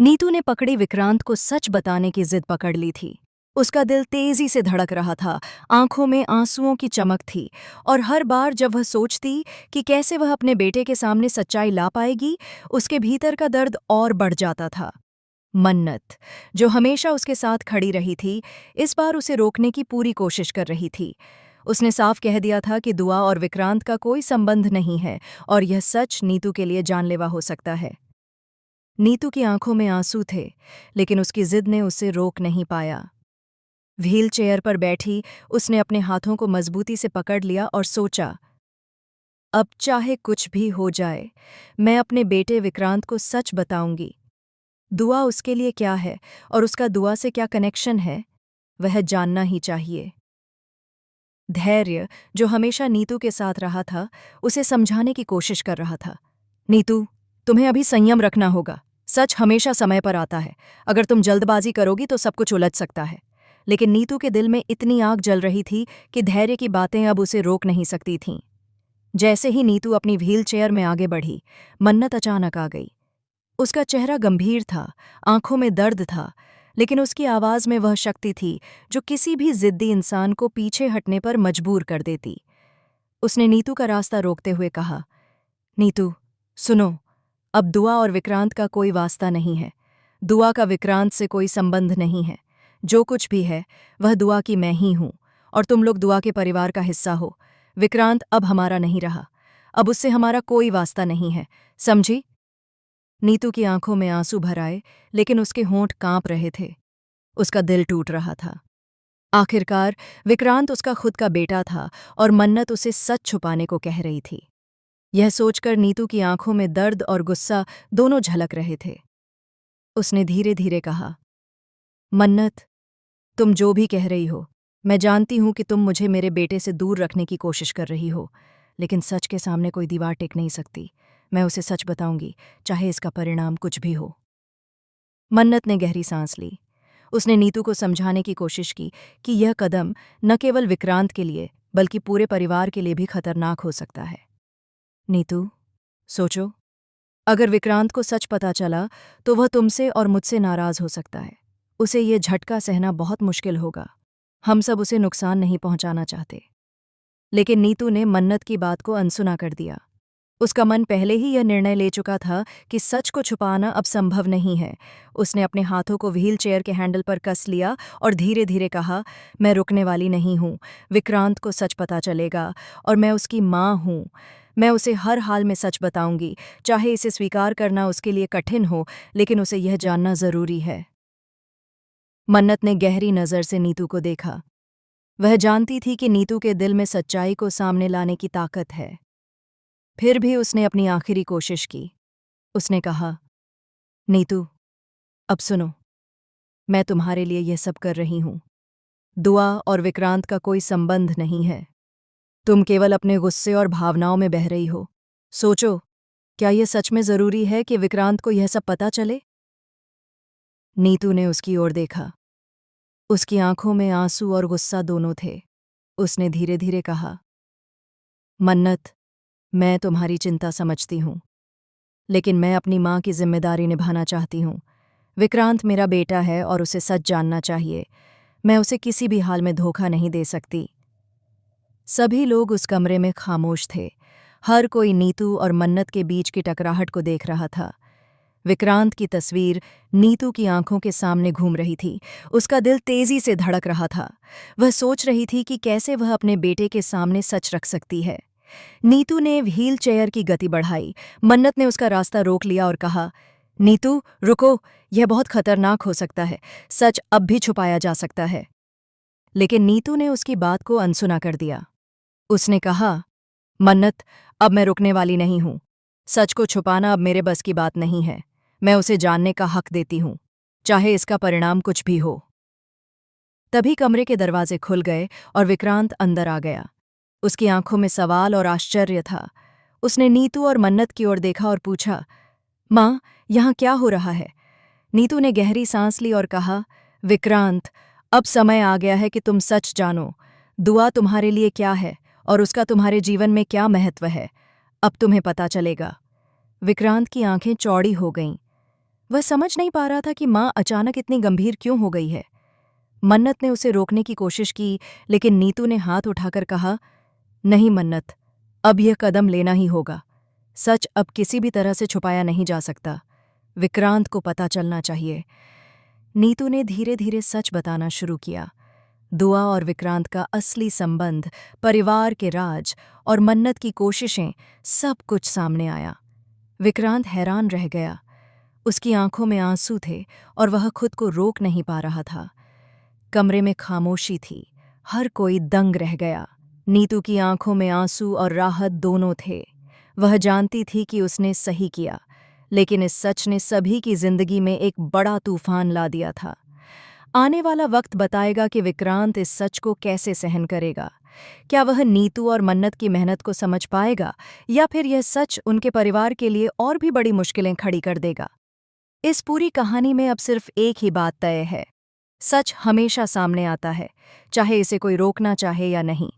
नीतू ने पकड़ी विक्रांत को सच बताने की जिद पकड़ ली थी। उसका दिल तेजी से धड़क रहा था, आंखों में आंसुओं की चमक थी, और हर बार जब वह सोचती कि कैसे वह अपने बेटे के सामने सच्चाई ला पाएगी, उसके भीतर का दर्द और बढ़ जाता था। मन्नत, जो हमेशा उसके साथ खड़ी रही थी, इस बार उसे रोकने की पूरी कोशिश कर रही थी। उसने साफ कह दिया था कि दुआ और विक्रांत का कोई संबंध नहीं है, और यह सच नीतू के लिए जानलेवा हो सकता है। नीतू की आंखों में आंसू थे, लेकिन उसकी जिद ने उसे रोक नहीं पाया। व्हील चेयर पर बैठी उसने अपने हाथों को मजबूती से पकड़ लिया और सोचा, अब चाहे कुछ भी हो जाए, मैं अपने बेटे विक्रांत को सच बताऊंगी। दुआ उसके लिए क्या है और उसका दुआ से क्या कनेक्शन है, वह जानना ही चाहिए। धैर्य, जो हमेशा नीतू के साथ रहा था, उसे समझाने की कोशिश कर रहा था। नीतू, तुम्हें अभी संयम रखना होगा। सच हमेशा समय पर आता है। अगर तुम जल्दबाजी करोगी तो सब कुछ उलझ सकता है। लेकिन नीतू के दिल में इतनी आग जल रही थी कि धैर्य की बातें अब उसे रोक नहीं सकती थीं। जैसे ही नीतू अपनी व्हील चेयर में आगे बढ़ी, मन्नत अचानक आ गई। उसका चेहरा गंभीर था, आंखों में दर्द था, लेकिन उसकी आवाज में वह शक्ति थी जो किसी भी जिद्दी इंसान को पीछे हटने पर मजबूर कर देती। उसने नीतू का रास्ता रोकते हुए कहा, नीतू, सुनो, अब दुआ और विक्रांत का कोई वास्ता नहीं है। दुआ का विक्रांत से कोई संबंध नहीं है। जो कुछ भी है, वह दुआ की मैं ही हूं, और तुम लोग दुआ के परिवार का हिस्सा हो। विक्रांत अब हमारा नहीं रहा। अब उससे हमारा कोई वास्ता नहीं है, समझी? नीतू की आंखों में आंसू भर आए, लेकिन उसके होंठ कांप रहे थे। उसका दिल टूट रहा था। आखिरकार विक्रांत उसका खुद का बेटा था, और मन्नत उसे सच छुपाने को कह रही थी। यह सोचकर नीतू की आंखों में दर्द और गुस्सा दोनों झलक रहे थे। उसने धीरे धीरे कहा, मन्नत, तुम जो भी कह रही हो, मैं जानती हूं कि तुम मुझे मेरे बेटे से दूर रखने की कोशिश कर रही हो, लेकिन सच के सामने कोई दीवार टिक नहीं सकती। मैं उसे सच बताऊंगी, चाहे इसका परिणाम कुछ भी हो। मन्नत ने गहरी सांस ली। उसने नीतू को समझाने की कोशिश की कि यह कदम न केवल विक्रांत के लिए, बल्कि पूरे परिवार के लिए भी खतरनाक हो सकता है। नीतू, सोचो, अगर विक्रांत को सच पता चला तो वह तुमसे और मुझसे नाराज हो सकता है। उसे ये झटका सहना बहुत मुश्किल होगा। हम सब उसे नुकसान नहीं पहुंचाना चाहते। लेकिन नीतू ने मन्नत की बात को अनसुना कर दिया। उसका मन पहले ही यह निर्णय ले चुका था कि सच को छुपाना अब संभव नहीं है। उसने अपने हाथों को व्हील चेयर के हैंडल पर कस लिया और धीरे धीरे कहा, मैं रुकने वाली नहीं हूँ। विक्रांत को सच पता चलेगा, और मैं उसकी माँ हूँ। मैं उसे हर हाल में सच बताऊंगी, चाहे इसे स्वीकार करना उसके लिए कठिन हो, लेकिन उसे यह जानना जरूरी है। मन्नत ने गहरी नज़र से नीतू को देखा। वह जानती थी कि नीतू के दिल में सच्चाई को सामने लाने की ताकत है। फिर भी उसने अपनी आखिरी कोशिश की। उसने कहा, नीतू, अब सुनो, मैं तुम्हारे लिए यह सब कर रही हूं। दुआ और विक्रांत का कोई संबंध नहीं है। तुम केवल अपने गुस्से और भावनाओं में बह रही हो। सोचो, क्या यह सच में जरूरी है कि विक्रांत को यह सब पता चले? नीतू ने उसकी ओर देखा। उसकी आंखों में आंसू और गुस्सा दोनों थे। उसने धीरे धीरे कहा, मन्नत, मैं तुम्हारी चिंता समझती हूं, लेकिन मैं अपनी माँ की जिम्मेदारी निभाना चाहती हूँ। विक्रांत मेरा बेटा है और उसे सच जानना चाहिए। मैं उसे किसी भी हाल में धोखा नहीं दे सकती। सभी लोग उस कमरे में खामोश थे। हर कोई नीतू और मन्नत के बीच की टकराहट को देख रहा था। विक्रांत की तस्वीर नीतू की आंखों के सामने घूम रही थी। उसका दिल तेजी से धड़क रहा था। वह सोच रही थी कि कैसे वह अपने बेटे के सामने सच रख सकती है। नीतू ने व्हील चेयर की गति बढ़ाई। मन्नत ने उसका रास्ता रोक लिया और कहा, नीतू, रुको, यह बहुत खतरनाक हो सकता है। सच अब भी छुपाया जा सकता है। लेकिन नीतू ने उसकी बात को अनसुना कर दिया। उसने कहा, मन्नत, अब मैं रुकने वाली नहीं हूं। सच को छुपाना अब मेरे बस की बात नहीं है। मैं उसे जानने का हक देती हूं, चाहे इसका परिणाम कुछ भी हो। तभी कमरे के दरवाजे खुल गए और विक्रांत अंदर आ गया। उसकी आंखों में सवाल और आश्चर्य था। उसने नीतू और मन्नत की ओर देखा और पूछा, माँ, यहाँ क्या हो रहा है? नीतू ने गहरी सांस ली और कहा, विक्रांत, अब समय आ गया है कि तुम सच जानो। दुआ तुम्हारे लिए क्या है और उसका तुम्हारे जीवन में क्या महत्व है, अब तुम्हें पता चलेगा। विक्रांत की आंखें चौड़ी हो गईं। वह समझ नहीं पा रहा था कि माँ अचानक इतनी गंभीर क्यों हो गई है। मन्नत ने उसे रोकने की कोशिश की, लेकिन नीतू ने हाथ उठाकर कहा, नहीं मन्नत, अब यह कदम लेना ही होगा। सच अब किसी भी तरह से छुपाया नहीं जा सकता। विक्रांत को पता चलना चाहिए। नीतू ने धीरे धीरे सच बताना शुरू किया। दुआ और विक्रांत का असली संबंध, परिवार के राज और मन्नत की कोशिशें, सब कुछ सामने आया। विक्रांत हैरान रह गया। उसकी आंखों में आंसू थे और वह खुद को रोक नहीं पा रहा था। कमरे में खामोशी थी। हर कोई दंग रह गया। नीतू की आंखों में आंसू और राहत दोनों थे। वह जानती थी कि उसने सही किया, लेकिन इस सच ने सभी की जिंदगी में एक बड़ा तूफान ला दिया था। आने वाला वक्त बताएगा कि विक्रांत इस सच को कैसे सहन करेगा। क्या वह नीतू और मन्नत की मेहनत को समझ पाएगा, या फिर यह सच उनके परिवार के लिए और भी बड़ी मुश्किलें खड़ी कर देगा। इस पूरी कहानी में अब सिर्फ एक ही बात तय है। सच हमेशा सामने आता है, चाहे इसे कोई रोकना चाहे या नहीं।